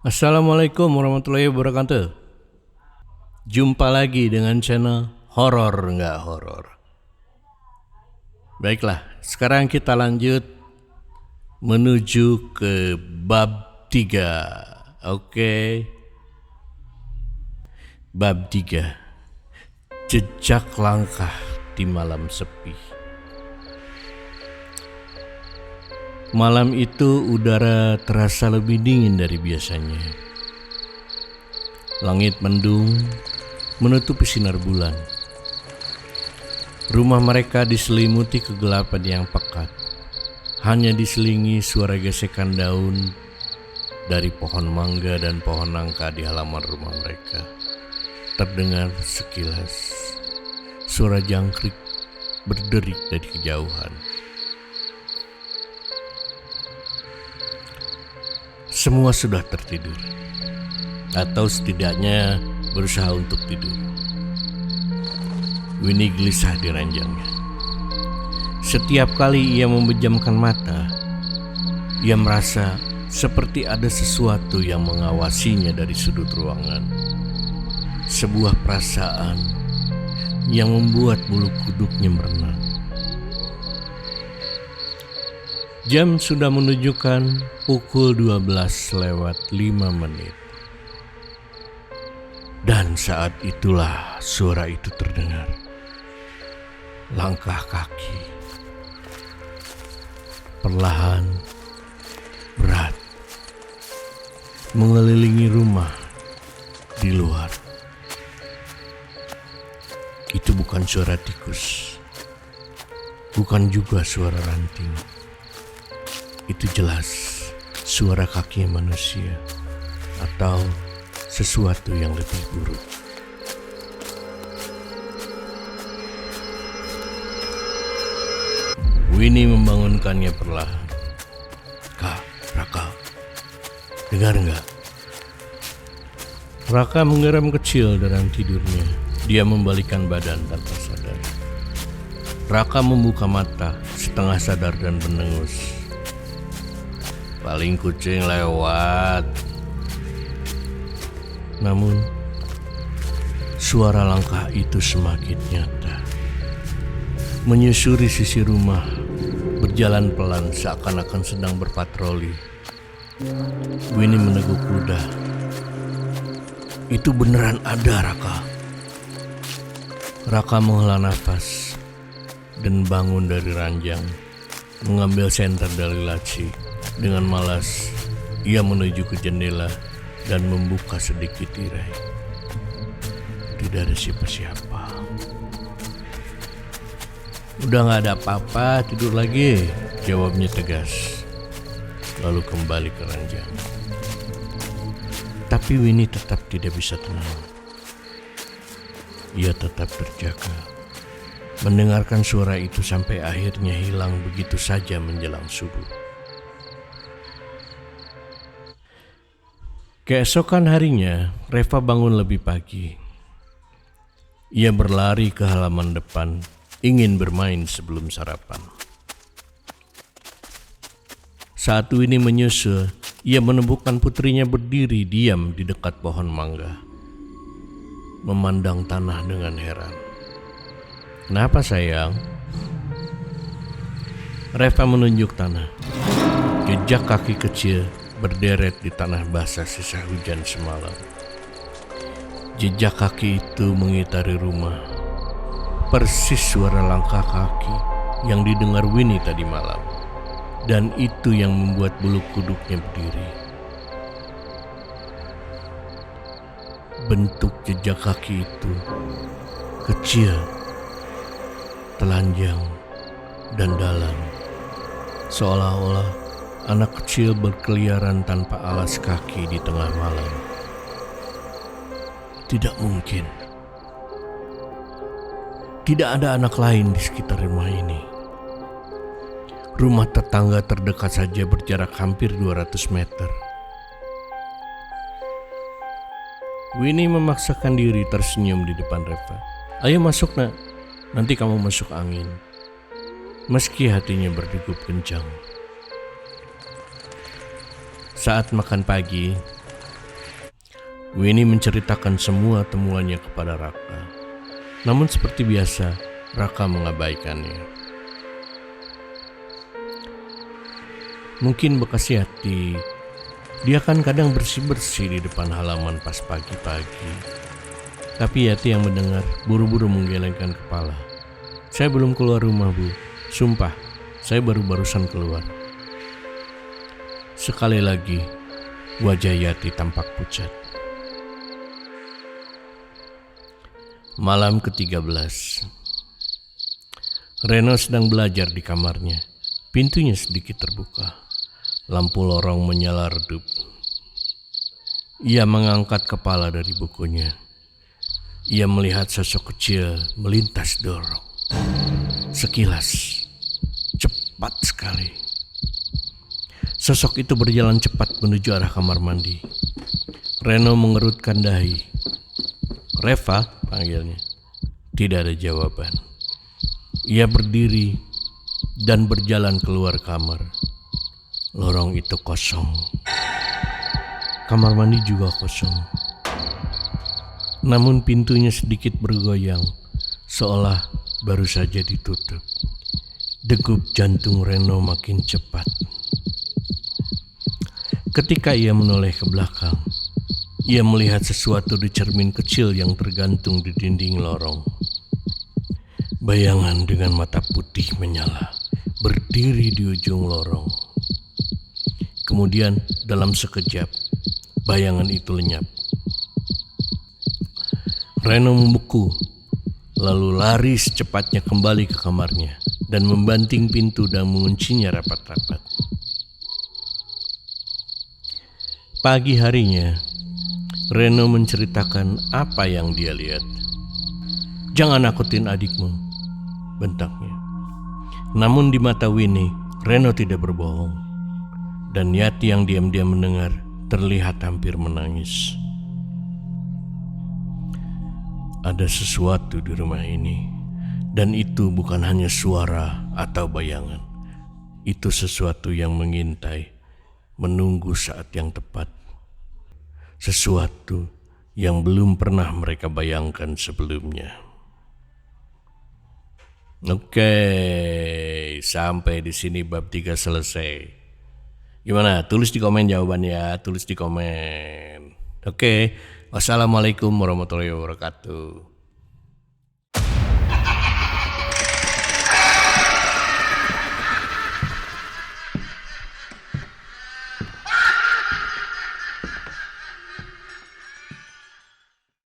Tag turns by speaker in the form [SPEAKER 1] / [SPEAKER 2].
[SPEAKER 1] Assalamualaikum warahmatullahi wabarakatuh. Jumpa lagi dengan channel Horor Nggak Horor. Baiklah, sekarang kita lanjut menuju ke bab 3. Oke. Bab 3. Jejak langkah di malam sepi. Malam itu udara terasa lebih dingin dari biasanya. Langit mendung menutupi sinar bulan. Rumah mereka diselimuti kegelapan yang pekat. Hanya diselingi suara gesekan daun dari pohon mangga dan pohon nangka di halaman rumah mereka. Terdengar sekilas suara jangkrik berderik dari kejauhan. Semua sudah tertidur, atau setidaknya berusaha untuk tidur. Winnie gelisah di ranjangnya. Setiap kali ia memejamkan mata, ia merasa seperti ada sesuatu yang mengawasinya dari sudut ruangan. Sebuah perasaan yang membuat bulu kuduknya merenang. Jam sudah menunjukkan pukul 12:05. Dan saat itulah suara itu terdengar. Langkah kaki. Perlahan, berat. Mengelilingi rumah di luar. Itu bukan suara tikus. Bukan juga suara ranting. Itu jelas suara kaki manusia atau sesuatu yang lebih buruk. Winnie membangunkannya perlahan. "Kak, Raka, dengar enggak?" Raka menggeram kecil dalam tidurnya. Dia membalikkan badan tanpa sadar. Raka membuka mata setengah sadar dan mendengus. "Paling kucing lewat." Namun suara langkah itu semakin nyata. Menyusuri sisi rumah, berjalan pelan seakan-akan sedang berpatroli. Winnie meneguk ludah. "Itu beneran ada, Raka." Raka menghela nafas dan bangun dari ranjang, mengambil senter dari laci. Dengan malas, ia menuju ke jendela dan membuka sedikit tirai. Tidak ada siapa-siapa. "Udah gak ada apa-apa, tidur lagi," jawabnya tegas. Lalu kembali ke ranjang. Tapi Winnie tetap tidak bisa tenang. Ia tetap terjaga, mendengarkan suara itu sampai akhirnya hilang begitu saja menjelang subuh. Keesokan harinya, Reva bangun lebih pagi. Ia berlari ke halaman depan, ingin bermain sebelum sarapan. Saat Winnie menyusul, ia menemukan putrinya berdiri diam di dekat pohon mangga, memandang tanah dengan heran. "Kenapa, sayang?" Reva menunjuk tanah. Jejak kaki kecil berderet di tanah basah sisa hujan semalam. Jejak kaki itu mengitari rumah. Persis suara langkah kaki yang didengar Winnie tadi malam. Dan itu yang membuat bulu kuduknya berdiri. Bentuk jejak kaki itu kecil, telanjang, dan dalam. Seolah-olah anak kecil berkeliaran tanpa alas kaki di tengah malam. Tidak mungkin. Tidak ada anak lain di sekitar rumah ini. Rumah tetangga terdekat saja berjarak hampir 200 meter. Winnie memaksakan diri tersenyum di depan Reva. "Ayo masuk, nak. Nanti kamu masuk angin." Meski hatinya berdegup kencang. Saat makan pagi, Winnie menceritakan semua temuannya kepada Raka. Namun seperti biasa, Raka mengabaikannya. Mungkin bekas Yati, dia kan kadang bersih-bersih di depan halaman pas pagi-pagi. Tapi Yati yang mendengar buru-buru menggelengkan kepala. Saya belum keluar rumah, Bu. Sumpah, saya baru-barusan keluar. Sekali lagi, wajah Yati tampak pucat. Malam ke-13. Reno sedang belajar di kamarnya. Pintunya sedikit terbuka. Lampu lorong menyala redup. Ia mengangkat kepala dari bukunya. Ia melihat sosok kecil melintas dorong. Sekilas, cepat sekali. Sosok itu berjalan cepat menuju arah kamar mandi. Reno mengerutkan dahi. "Reva," panggilnya. Tidak ada jawaban. Ia berdiri dan berjalan keluar kamar. Lorong itu kosong. Kamar mandi juga kosong. Namun pintunya sedikit bergoyang, seolah baru saja ditutup. Degup jantung Reno makin cepat. Ketika ia menoleh ke belakang, ia melihat sesuatu di cermin kecil yang tergantung di dinding lorong. Bayangan dengan mata putih menyala, berdiri di ujung lorong. Kemudian dalam sekejap, bayangan itu lenyap. Reno membeku, lalu lari secepatnya kembali ke kamarnya dan membanting pintu dan menguncinya rapat-rapat. Pagi harinya, Reno menceritakan apa yang dia lihat. "Jangan nakutin adikmu," bentaknya. Namun di mata Winnie, Reno tidak berbohong. Dan Yati yang diam-diam mendengar terlihat hampir menangis. Ada sesuatu di rumah ini, dan itu bukan hanya suara atau bayangan. Itu sesuatu yang mengintai, menunggu saat yang tepat. Sesuatu yang belum pernah mereka bayangkan sebelumnya. Oke, sampai di sini bab 3 selesai. Gimana? Tulis di komen jawabannya, tulis di komen. Oke, wassalamualaikum warahmatullahi wabarakatuh.